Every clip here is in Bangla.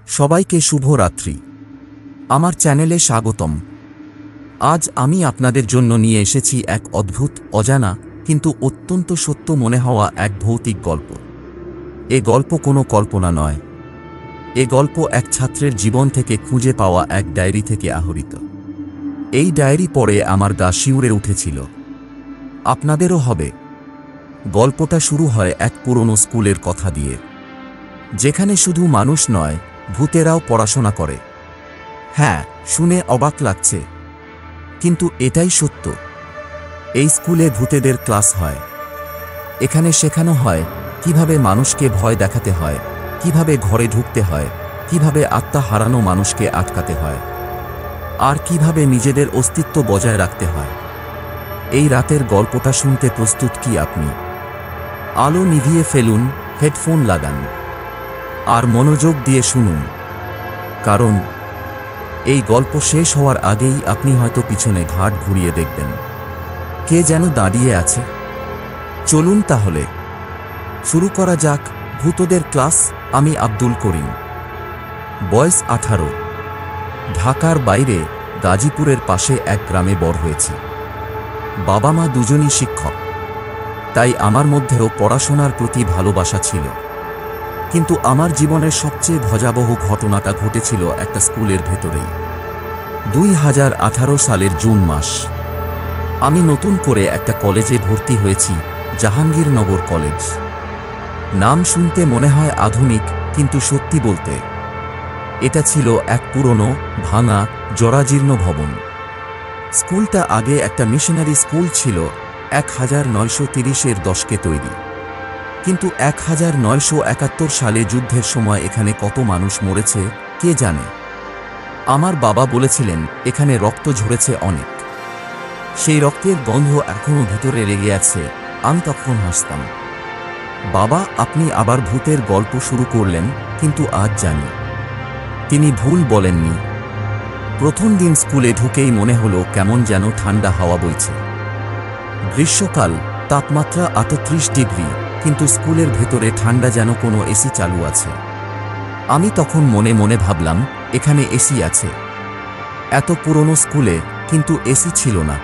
সবাইকে শুভ রাত্রি। আমার চ্যানেলে স্বাগতম। আজ আমি আপনাদের জন্য নিয়ে এসেছি এক অদ্ভুত, অজানা কিন্তু অত্যন্ত সত্য মনে হওয়া এক ভৌতিক গল্প। এ গল্প কোনো কল্পনা নয়। এ গল্প এক ছাত্রের জীবন থেকে খুঁজে পাওয়া এক ডায়েরি থেকে আহরিত। এই ডায়েরি পড়ে আমার গা শিউরে উঠেছিল। আপনাদেরও হবে। গল্পটা শুরু হয় এক পুরনো স্কুলের কথা দিয়ে, যেখানে শুধু মানুষ নয়, ভূতেরাও পড়াশোনা করে। হ্যাঁ, শুনে অবাক লাগছে, কিন্তু এটাই সত্য। এই স্কুলে ভূতেদের ক্লাস হয়। এখানে শেখানো হয় কিভাবে মানুষকে ভয় দেখাতে হয়, কিভাবে ঘরে ঢুকতে হয়, কিভাবে আত্মা হারানো মানুষকে আটকাতে হয়, আর কিভাবে নিজেদের অস্তিত্ব বজায় রাখতে হয়। এই রাতের গল্পটা শুনতে প্রস্তুত কি আপনি? আলো নিভিয়ে ফেলুন, হেডফোন লাগান, আর মনোযোগ দিয়ে শুনুন, কারণ এই গল্প শেষ হওয়ার আগেই আপনি হয়তো পিছনে ঘাট ঘুরিয়ে দেখবেন কে যেন দাঁড়িয়ে আছে। চলুন তাহলে শুরু করা যাক ভূতদের ক্লাস। আমি আব্দুল করিম, বয়স 18। ঢাকার বাইরে গাজীপুরের পাশে এক গ্রামে বড় হয়েছি। বাবা মা দুজনই শিক্ষক, তাই আমার মধ্যেও পড়াশোনার প্রতি ভালোবাসা ছিল। কিন্তু আমার জীবনের সবচেয়ে ভয়াবহ ঘটনাটা ঘটেছিল একটা স্কুলের ভেতরেই। 2018 সালের জুন মাস। আমি নতুন করে একটা কলেজে ভর্তি হয়েছি, জাহাঙ্গীরনগর কলেজ। নাম শুনতে মনে হয় আধুনিক, কিন্তু সত্যি বলতে এটা ছিল এক পুরনো, ভাঙা, জরাজীর্ণ ভবন। স্কুলটা আগে একটা মিশনারি স্কুল ছিল, 1930-এর দশকে তৈরি। কিন্তু 1971 সালে যুদ্ধের সময় এখানে কত মানুষ মরেছে কে জানে। আমার বাবা বলেছিলেন এখানে রক্ত ঝরেছে অনেক। সেই রক্তের গন্ধ এখনো ভিতরে লেগে আছে। আমি তখন হাসতাম, বাবা আপনি আবার ভূতের গল্প শুরু করলেন। কিন্তু আজ জানি তিনি ভুল বলেননি। প্রথম দিন স্কুলে ঢুকেই মনে হলো কেমন যেন ঠান্ডা হাওয়া বইছে। গ্রীষ্মকাল, তাপমাত্রা 38 ডিগ্রি, কিন্তু স্কুলের ভেতরে ঠান্ডা, যেন কোনো এসি চালু আছে। আমি তখন মনে মনে ভাবলাম এখানে এসি আছে। এত পুরনো স্কুলে, কিন্তু এসি ছিল না।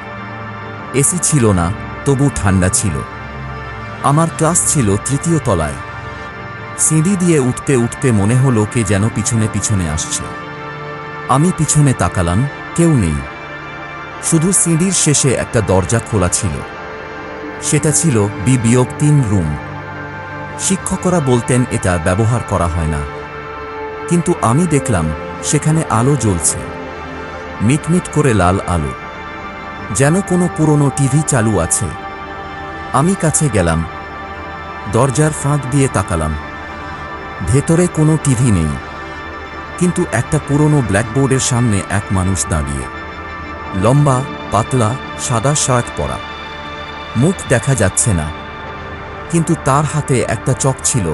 এসি ছিল না, তবু ঠান্ডা ছিল। আমার ক্লাস ছিল 3য় তলায়। সিঁড়ি দিয়ে উঠতে উঠতে মনে হলো কে যেন পিছনে পিছনে আসছে। আমি পিছনে তাকালাম, কেউ নেই। শুধু সিঁড়ির শেষে একটা দরজা খোলা ছিল। সেটা ছিল B-3 রুম। শিক্ষকরা বলতেন এটা ব্যবহার করা হয় না, কিন্তু আমি দেখলাম সেখানে আলো জ্বলছে, মিটমিট করে লাল আলো, যেন কোনো পুরনো টিভি চালু আছে। আমি কাছে গেলাম, দরজার ফাঁক দিয়ে তাকালাম। ভেতরে কোনো টিভি নেই, কিন্তু একটা পুরনো ব্ল্যাকবোর্ডের সামনে এক মানুষ দাঁড়িয়ে। লম্বা, পাতলা, সাদা শার্ট পরা, মুখ দেখা যাচ্ছে না, কিন্তু তার হাতে একটা চক ছিল,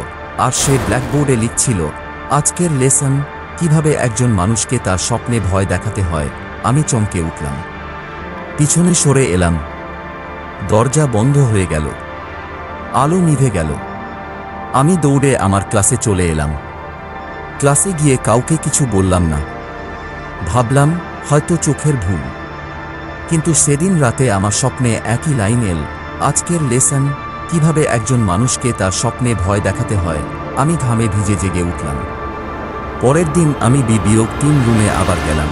আর সে ব্ল্যাকবোর্ডে লিখছিল আজকের লেসন, কিভাবে একজন মানুষকে তার স্বপ্নে ভয় দেখাতে হয়। আমি চমকে উঠলাম, পিছনে সরে এলাম। দরজা বন্ধ হয়ে গেল, আলো নিভে গেল। আমি দৌড়ে আমার ক্লাসে চলে এলাম। ক্লাসে গিয়ে কাউকে কিছু বললাম না। ভাবলাম হয়তো চোখের ভুল। কিন্তু সেদিন রাতে আমার স্বপ্নে একই লাইন এল, আজকের লেসন, কিভাবে একজন মানুষকে তার স্বপ্নে ভয় দেখাতে হয়। আমি ঘামে ভিজে জেগে উঠলাম। পরের দিন আমি B-3 রুমে আবার গেলাম।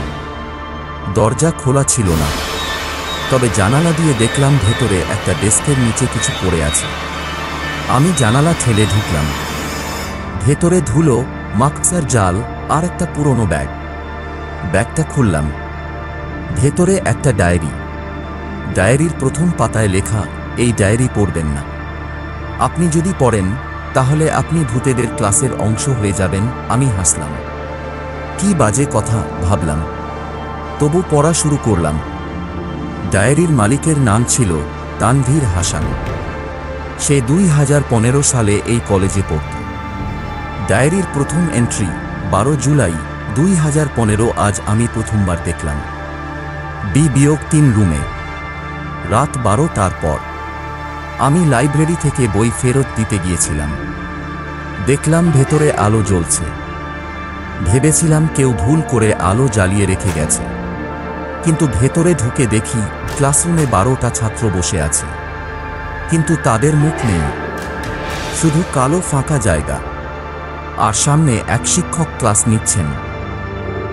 দরজা খোলা ছিল না, তবে জানালা দিয়ে দেখলাম ভেতরে একটা ডেস্কের নিচে কিছু পড়ে আছে। আমি জানালা ঠেলে ঢুকলাম। ভেতরে ধুলো, মাস্কার জাল, আর একটা পুরনো ব্যাগ। ব্যাগটা খুললাম। ভেতরে একটা ডায়েরি। ডায়েরির প্রথম পাতায় লেখা, এই ডায়েরি পড়বেন না। আপনি যদি পড়েন, তাহলে আপনি ভূতেদের ক্লাসের অংশ হয়ে যাবেন। আমি হাসলাম, কি বাজে কথা ভাবলাম, তবু পড়া শুরু করলাম। ডায়েরির মালিকের নাম ছিল তানভীর হাসান। সে 2015 সালে এই কলেজে পড়ত। ডায়েরির প্রথম এন্ট্রি, 12 জুলাই 2015। আজ আমি প্রথমবার দেখলাম B-3 রুমে, রাত 12টার পর। আমি লাইব্রেরি থেকে বই ফেরত দিতে গিয়েছিলাম। দেখলাম ভেতরে আলো জ্বলছে, ভেবেছিলাম কেউ ভুল করে আলো জ্বালিয়ে রেখে গেছে, কিন্তু ভেতরে ঢুকে দেখি ক্লাসরুমে 12টা ছাত্র বসে আছে, কিন্তু তাদের মুখ নেই, শুধু কালো ফাঁকা জায়গা। আর সামনে এক শিক্ষক ক্লাস নিচ্ছেন।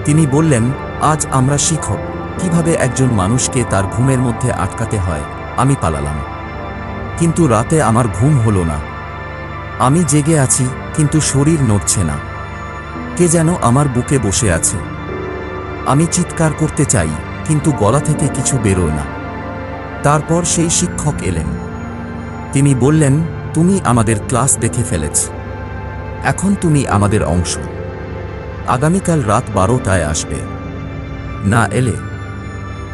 তিনি বললেন, আজ আমরা শিখব কিভাবে একজন মানুষকে তার ঘুমের মধ্যে আটকাতে হয়। আমি পালালাম, কিন্তু রাতে আমার ঘুম হলো না। আমি জেগে আছি, কিন্তু শরীর নড়ছে না। কে যেন আমার বুকে বসে আছে। আমি চিৎকার করতে চাই, কিন্তু গলা থেকে কিছু বেরোয় না। তারপর সেই শিক্ষক এলেন। তিনি বললেন, তুমি আমাদের ক্লাস দেখে ফেলেছ, এখন তুমি আমাদের অংশ। আগামীকাল রাত 12টায় আসবে। না এলে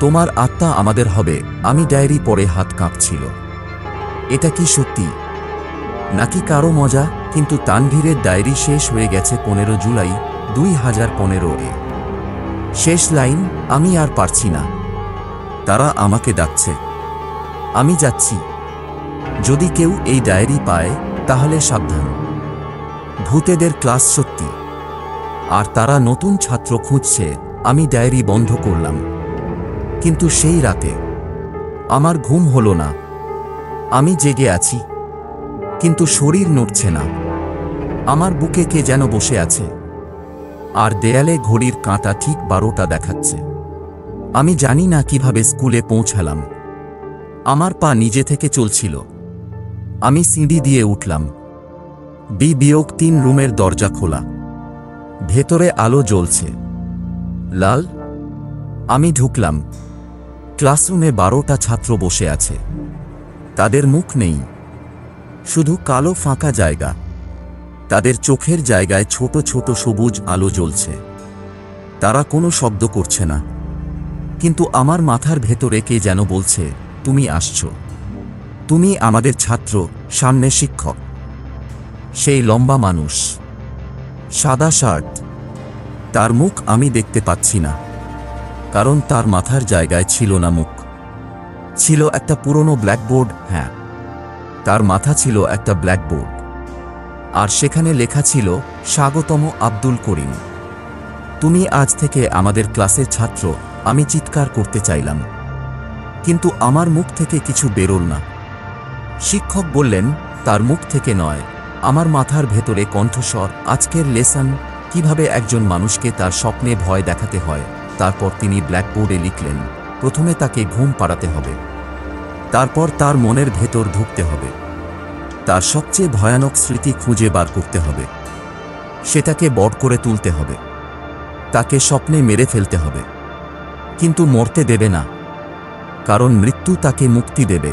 তোমার আত্মা আমাদের হবে। আমি ডায়েরি পড়ে হাত কাঁপছিল। এটা কি সত্যি নাকি কারো মজা? কিন্তু তানভীরের ডায়েরি শেষ হয়ে গেছে 15 জুলাই 2015-এ। শেষ লাইন, আমি আর পারছি না। তারা আমাকে ডাকছে। আমি যাচ্ছি। যদি কেউ এই ডায়েরি পায় তাহলে সাবধান। ভূতেদের ক্লাস সত্যি, আর তারা নতুন ছাত্র খুঁজছে। আমি ডায়েরি বন্ধ করলাম, কিন্তু সেই রাতে আমার ঘুম হলো না। আমি জেগে আছি, কিন্তু শরীর নড়ছে না। আমার বুকে কে যেন বসে আছে, আর দেয়ালে ঘড়ির কাঁটা ঠিক 12টা দেখাচ্ছে। আমি জানি না কিভাবে স্কুলে পৌঁছালাম। আমার পা নিজে থেকে চলছিল। আমি সিঁড়ি দিয়ে উঠলাম। B-3 রুমের দরজা খোলা। ভেতরে আলো জ্বলছে, লাল। আমি ঢুকলাম। ক্লাসরুমে 12টা ছাত্র বসে আছে। তাদের মুখ নেই, শুধু কালো ফাঁকা জায়গা। তাদের চোখের জায়গায় ছোট ছোট সবুজ আলো জ্বলছে। তারা কোনো শব্দ করছে না, কিন্তু আমার মাথার ভেতরে কে যেন বলছে, তুমি আসছো, তুমি আমাদের ছাত্র। সামনে শিক্ষক, সেই লম্বা মানুষ, সাদা শার্ট। তার মুখ আমি দেখতে পাচ্ছি না, কারণ তার মাথার জায়গায় ছিল না মুখ, ছিল একটা পুরনো ব্ল্যাকবোর্ড। হ্যাঁ, তার মাথা ছিল একটা ব্ল্যাকবোর্ড, আর সেখানে লেখা ছিল, স্বাগতম আব্দুল করিম, তুমি আজ থেকে আমাদের ক্লাসের ছাত্র। আমি চিৎকার করতে চাইলাম, কিন্তু আমার মুখ থেকে কিছু বেরোল না। শিক্ষক বললেন, তার মুখ থেকে নয়, আমার মাথার ভেতরে কণ্ঠস্বর। আজকের লেসন, কিভাবে একজন মানুষকে তার স্বপ্নে ভয় দেখাতে হয়। তারপর তিনি ব্ল্যাকবোর্ডে লিখলেন, প্রথমে তাকে ঘুম পাড়াতে হবে, তারপর তার মনের ভেতর ঢুকতে হবে, তার সবচেয়ে ভয়ানক স্মৃতি খুঁজে বার করতে হবে, সেটাকে বড় করে তুলতে হবে, তাকে স্বপ্নে মেরে ফেলতে হবে, কিন্তু মরতে দেবে না, কারণ মৃত্যু তাকে মুক্তি দেবে।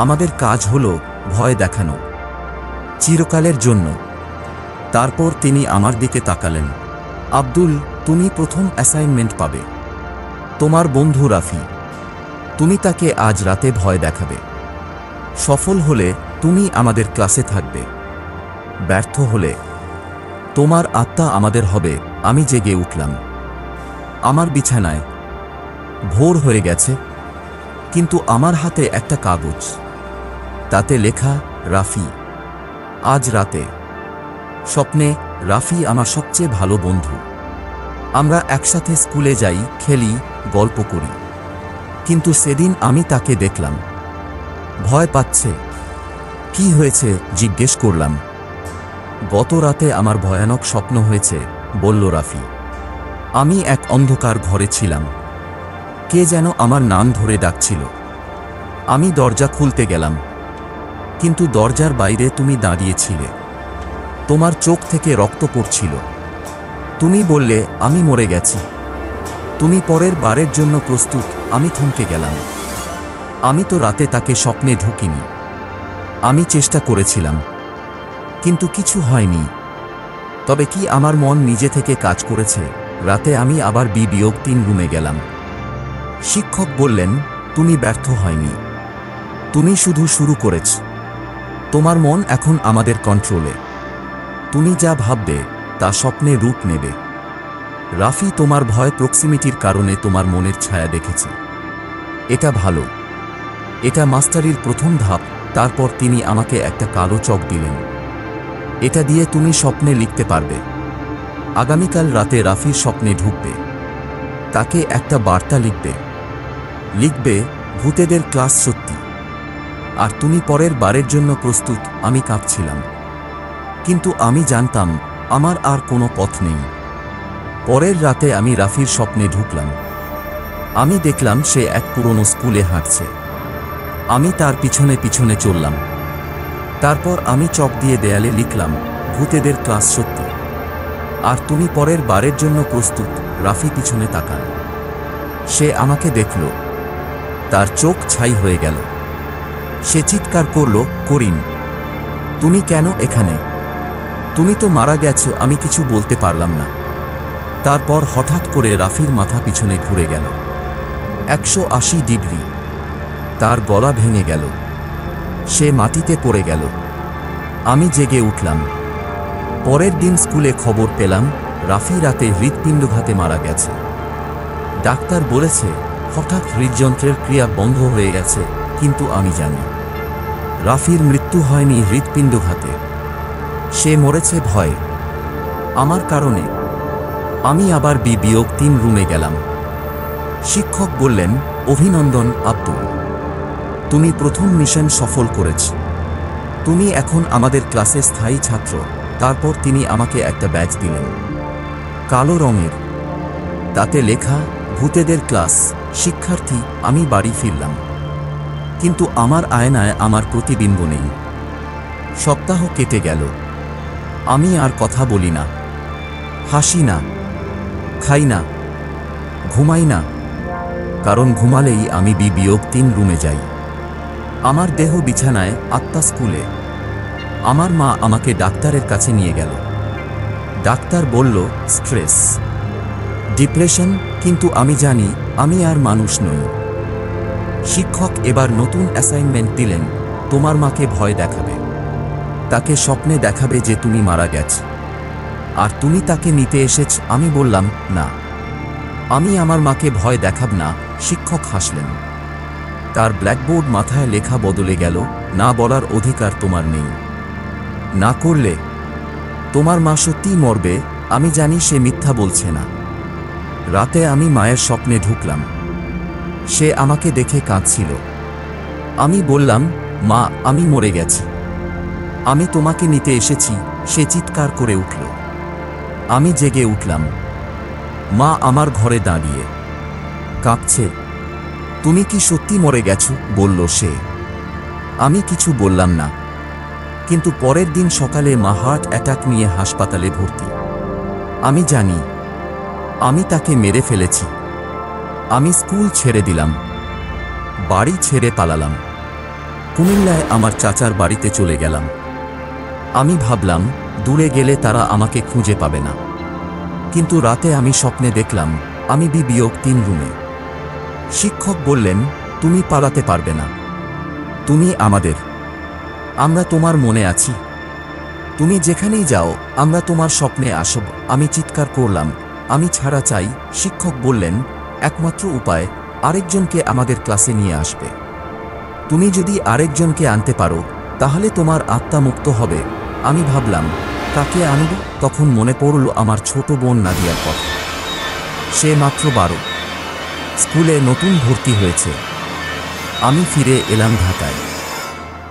আমাদের কাজ হলো ভয় দেখানো, চিরকালের জন্য। তারপর তিনি আমার দিকে তাকালেন। আব্দুল, তুমি প্রথম অ্যাসাইনমেন্ট পাবে। তোমার বন্ধু রাফি, তুমি তাকে আজ রাতে ভয় দেখাবে। সফল হলে তুমি আমাদের ক্লাসে থাকবে, ব্যর্থ হলে তোমার আত্মা আমাদের হবে। আমি জেগে উঠলাম। আমার বিছানায়। ভোর হয়ে গেছে, কিন্তু আমার হাতে একটা কাগজ, তাতে লেখা, রাফি, আজ রাতে। স্বপ্নে রাফি আমার সবচেয়ে ভালো বন্ধু। আমরা একসাথে স্কুলে যাই, খেলি, গল্প করি। কিন্তু সেদিন আমি তাকে দেখলাম, ভয় পাচ্ছে। কি হয়েছে জিজ্ঞেস করলাম। গত রাতে আমার ভয়ানক স্বপ্ন হয়েছে, বলল রাফি। আমি এক অন্ধকার ঘরে ছিলাম। কে যেন আমার নাম ধরে ডাকছিল। আমি দরজা খুলতে গেলাম, কিন্তু দরজার বাইরে তুমি দাঁড়িয়েছিলে। তোমার চোখ থেকে রক্ত পড়ছিল। তুমি বললে, আমি মরে গেছি। তুমি পরের বারের জন্য প্রস্তুত। আমি থমকে গেলাম। আমি তো রাতে তাকে স্বপ্নে ঢুকিনি। আমি চেষ্টা করেছিলাম, কিন্তু কিছু হয়নি। তবে কি আমার মন নিজে থেকে কাজ করেছে? রাতে আমি আবার B-3 রুমে গেলাম। শিক্ষক বললেন, তুমি ব্যর্থ হয়নি, তুমি শুধু শুরু করেছ। তোমার মন এখন আমাদের কন্ট্রোলে। তুমি যা ভাববে তা স্বপ্নে রূপ নেবে। রাফি, তোমার ভয় প্রক্সিমিটির কারণে তোমার মনের ছায়া দেখেছে। এটা ভালো। এটা মাস্টারির প্রথম ধাপ। তারপর তিনি আমাকে একটা কালো চক দিলেন। এটা দিয়ে তুমি স্বপ্নে লিখতে পারবে। আগামীকাল রাতে রাফির স্বপ্নে ঢুকবে। তাকে একটা বার্তা লিখবে ভূতেদের ক্লাস সত্যি। আর তুমি পরের বারের জন্য প্রস্তুত। আমি কাঁপছিলাম, কিন্তু আমি জানতাম আমার আর কোনো পথ নেই। পরের রাতে আমি রাফির স্বপ্নে ঢুকলাম। আমি দেখলাম সে এক পুরনো স্কুলে হাঁটছে। আমি তার পিছনে পিছনে চললাম। তারপর আমি চক দিয়ে দেয়ালে লিখলাম, ভূতেদের ক্লাস সত্যি, আর তুমি পরের বারের জন্য প্রস্তুত। রাফি পিছনে তাকাল। সে আমাকে দেখল। তার চোখ ছাই হয়ে গেল। সে চিৎকার করল, করিম, তুমি কেন এখানে? তুমি তো মারা গেছো। আমি কিছু বলতে পারলাম না। তারপর হঠাৎ করে রাফির মাথা পিছনে ঘুরে গেল 180 ডিগ্রি। তার গলা ভেঙে গেল। সে মাটিতে পড়ে গেল। আমি জেগে উঠলাম। পরের দিন স্কুলে খবর পেলাম রাফি রাতে হৃৎপিণ্ডঘাতে মারা গেছে। ডাক্তার বলেছে হঠাৎ হৃদযন্ত্রের ক্রিয়া বন্ধ হয়ে গেছে, কিন্তু আমি জানি রাফির মৃত্যু হয়নি হৃৎপিণ্ডঘাতে। সে মরেছে ভয়ে, আমার কারণে। আমি আবার B-3 রুমে গেলাম। শিক্ষক বললেন, অভিনন্দন আব্দুল, তুমি প্রথম মিশন সফল করেছ। তুমি এখন আমাদের ক্লাসে স্থায়ী ছাত্র। তারপর তিনি আমাকে একটা ব্যাজ দিলেন, কালো রঙের। তাতে লেখা, ভূতেদের ক্লাস শিক্ষার্থী। আমি বাড়ি ফিরলাম, কিন্তু আমার আয়নায় আমার প্রতিবিম্ব নেই। সপ্তাহ কেটে গেল। আমি আর কথা বলি না, হাসি না, খাই না, ঘুমাই না। কারণ ঘুমালেই আমি B-3 রুমে যাই। আমার দেহ বিছানায়, আত্মা স্কুলে। আমার মা আমাকে ডাক্তারের কাছে নিয়ে গেল। ডাক্তার বলল স্ট্রেস, ডিপ্রেশন, কিন্তু আমি জানি আমি আর মানুষ নই। শিক্ষক এবার নতুন অ্যাসাইনমেন্ট দিলেন, তোমার মাকে ভয় দেখাবে। তাকে স্বপ্নে দেখাবে যে তুমি মারা গেছ, আর তুমি তাকে নিতে এসেছ। আমি বললাম, না, আমি আমার মাকে ভয় দেখাব না। শিক্ষক হাসলেন। তার ব্ল্যাকবোর্ড মাথায় লেখা বদলে গেল, না বলার অধিকার তোমার নেই। না করলে তোমার মা সত্যিই মরবে। আমি জানি সে মিথ্যা বলছে না। রাতে আমি মায়ের স্বপ্নে ঢুকলাম। সে আমাকে দেখে কাঁদছিল। আমি বললাম, মা, আমি মরে গেছি, আমি তোমাকে নিতে এসেছি। সে চিৎকার করে উঠল। আমি জেগে উঠলাম। মা আমার ঘরে দাঁড়িয়ে কাঁদছে। তুমি কি সত্যি মরে গেছো? বলল সে। আমি কিছু বললাম না। কিন্তু পরের দিন সকালে মা হার্ট অ্যাটাক নিয়ে হাসপাতালে ভর্তি। আমি জানি আমি তাকে মেরে ফেলেছি। আমি স্কুল ছেড়ে দিলাম, বাড়ি ছেড়ে পালালাম। কুমিল্লায় আমার চাচার বাড়িতে চলে গেলাম। আমি ভাবলাম দূরে গেলে তারা আমাকে খুঁজে পাবে না। কিন্তু রাতে আমি স্বপ্নে দেখলাম আমি B-3 রুমে। শিক্ষক বললেন, তুমি পালাতে পারবে না, তুমি আমাদের। আমরা তোমার মনে আছি। তুমি যেখানেই যাও আমরা তোমার স্বপ্নে আসব। আমি চিৎকার করলাম, আমি ছাড়া চাই। শিক্ষক বললেন, একমাত্র উপায় আরেকজনকে আমাদের ক্লাসে নিয়ে আসবে। তুমি যদি আরেকজনকে আনতে পারো তাহলে তোমার আত্মা মুক্ত হবে। আমি ভাবলাম, কাকে আনব? তখন মনে পড়ল আমার ছোট বোন নাদিয়ার কথা। সে মাত্র 12, স্কুলে নতুন ভর্তি হয়েছে। আমি ফিরে এলাম ঢাকায়।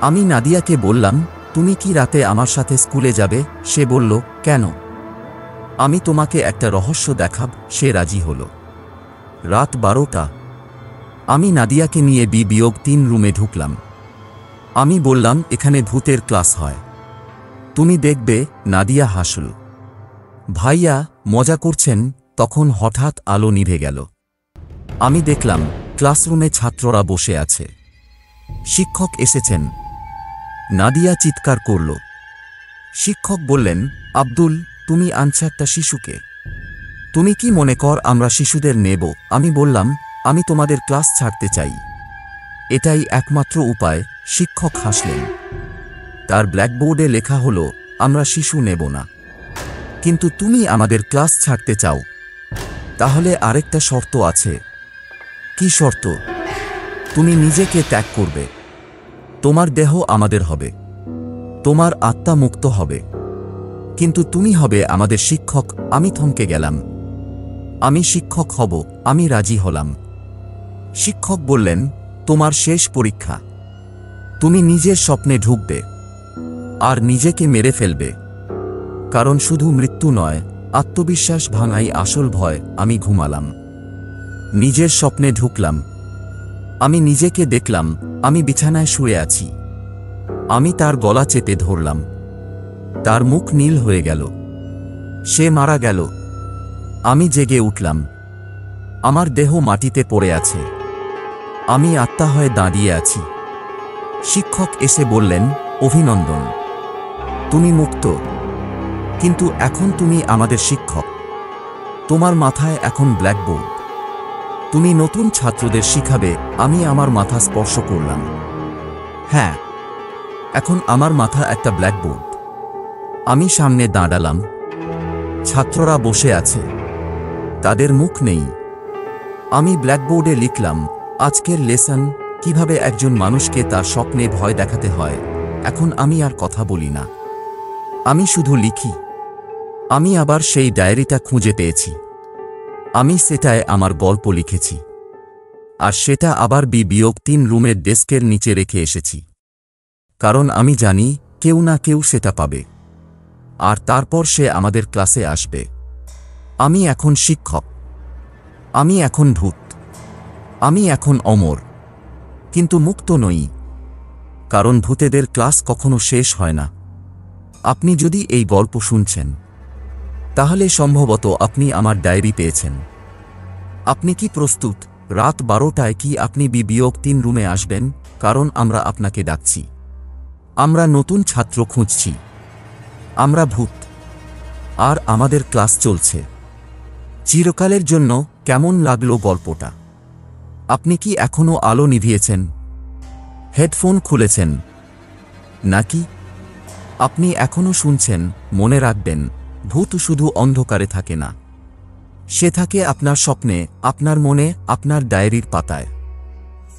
আমি নাদিয়াকে বললাম, তুমি কি রাতে আমার সাথে স্কুলে যাবে? সে বলল, কেন? আমি তোমাকে একটা রহস্য দেখাব। সে রাজি হল। রাত 12টা। আমি নাদিয়াকে নিয়ে B-3 রুমে ঢুকলাম। আমি বললাম, এখানে ভূতের ক্লাস হয়, তুমি দেখবে। নাদিয়া হাসল। ভাইয়া মজা করছেন? তখন হঠাৎ আলো নিভে গেল। আমি দেখলাম ক্লাসরুমে ছাত্ররা বসে আছে। শিক্ষক এসেছেন। নাদিয়া চিৎকার করল। শিক্ষক বললেন, আব্দুল, তুমি আনছো একটা শিশুকে। তুমি কি মনে কর আমরা শিশুদের নেব? আমি বললাম, আমি তোমাদের ক্লাস ছাড়তে চাই, এটাই একমাত্র উপায়। শিক্ষক হাসলেন। তার ব্ল্যাকবোর্ডে লেখা হলো, আমরা শিশু নেব না, কিন্তু তুমি আমাদের ক্লাস ছাড়তে চাও। তাহলে আরেকটা শর্ত আছে। কি শর্ত? তুমি নিজেকে ত্যাগ করবে। তোমার দেহ আমাদের হবে, তোমার আত্মা মুক্ত হবে, কিন্তু তুমি হবে আমাদের শিক্ষক। আমি থমকে গেলাম। আমি শিক্ষক হব, আমি রাজি হলাম। শিক্ষক বললেন, তোমার শেষ পরীক্ষা। তুমি নিজের স্বপ্নে ঢুকবে আর নিজেকে মেরে ফেলবে। কারণ শুধু মৃত্যু নয়, আত্মবিশ্বাস ভাঙাই আসল ভয়। আমি ঘুমালাম, নিজের স্বপ্নে ঢুকলাম। আমি নিজেকে দেখলাম, আমি বিছানায় শুয়ে আছি। আমি তার গলা চেপে ধরলাম। তার মুখ নীল হয়ে গেল। সে মারা গেল। আমি জেগে উঠলাম। আমার দেহ মাটিতে পড়ে আছে। আমি আত্মা হয়ে দাঁড়িয়ে আছি। শিক্ষক এসে বললেন, অভিনন্দন, তুমি মুক্ত। কিন্তু এখন তুমি আমাদের শিক্ষক। তোমার মাথায় এখন ব্ল্যাকবোর্ড। তুমি নতুন ছাত্রদের শিখাবে। আমি আমার মাথা স্পর্শ করলাম। হ্যাঁ, এখন আমার মাথা একটা ব্ল্যাকবোর্ড। আমি সামনে দাঁড়ালাম। ছাত্ররা বসে আছে, তাদের মুখ নেই। আমি ব্ল্যাকবোর্ডে লিখলাম, আজকের লেসন, কিভাবে একজন মানুষকে তার স্বপ্নে ভয় দেখাতে হয়। এখন আমি আর কথা বলি না, আমি শুধু লিখি। আমি আবার সেই ডায়েরিটা খুঁজে পেয়েছি। আমি সেটায় আমার গল্প লিখেছি। আর সেটা আবার -3 রুমের ডেস্কের নিচে রেখে এসেছি। কারণ আমি জানি কেউ না কেউ সেটা পাবে। আর তারপর সে আমাদের ক্লাসে আসবে। আমি এখন শিক্ষক। আমি এখন ভূত। আমি এখন অমর, কিন্তু মুক্ত নই। কারণ ভূতেদের ক্লাস কখনো শেষ হয় না। আপনি যদি এই গল্প শুনছেন, তাহলে সম্ভবত আপনি আমার ডায়েরি পেয়েছেন। আপনি কি প্রস্তুত? রাত 12টায় কি আপনি -3 রুমে আসবেন? কারণ আমরা আপনাকে ডাকছি। আমরা নতুন ছাত্র খুঁজছি। আমরা ভূত। আর আমাদের ক্লাস চলছে চিরকালের জন্য। কেমন লাগলো গল্পটা? আপনি কি এখনো আলো নিভিয়েছেন, হেডফোন খুলেছেন, নাকি আপনি এখনো শুনছেন? মনে রাখবেন, ভূত শুধু অন্ধকারে থাকে না। সে থাকে আপনার স্বপ্নে, আপনার মনে, আপনার ডায়েরির পাতায়।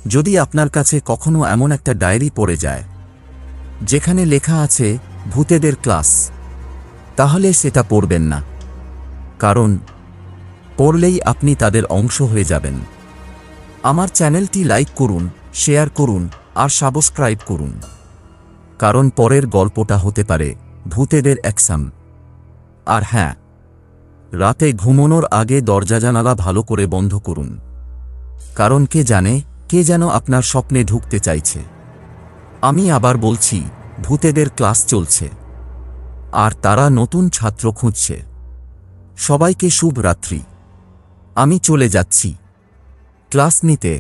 যদি আপনার কাছে কখনো এমন একটা ডায়েরি পড়ে যায় যেখানে লেখা আছে ভূতেদের ক্লাস, তাহলে সেটা পড়বেন না। কারণ পড়লেই আপনি তাদের অংশ হয়ে যাবেন। আমার চ্যানেলটি লাইক করুন, শেয়ার করুন আর সাবস্ক্রাইব করুন। কারণ পরের গল্পটা হতে পারে ভূতেদের এক্সাম। আর হ্যাঁ, রাতে ঘুমানোর আগে দরজা জানালা ভালো করে বন্ধ করুন। কারণ কে জানে, কে যেন আপনার স্বপ্নে ঢুকতে চাইছে। আমি আবার বলছি, ভূতেদের ক্লাস চলছে আর তারা নতুন ছাত্র খুঁজছে। সবাইকে শুভ রাত্রি। আমি চলে যাচ্ছি ক্লাস নিতে।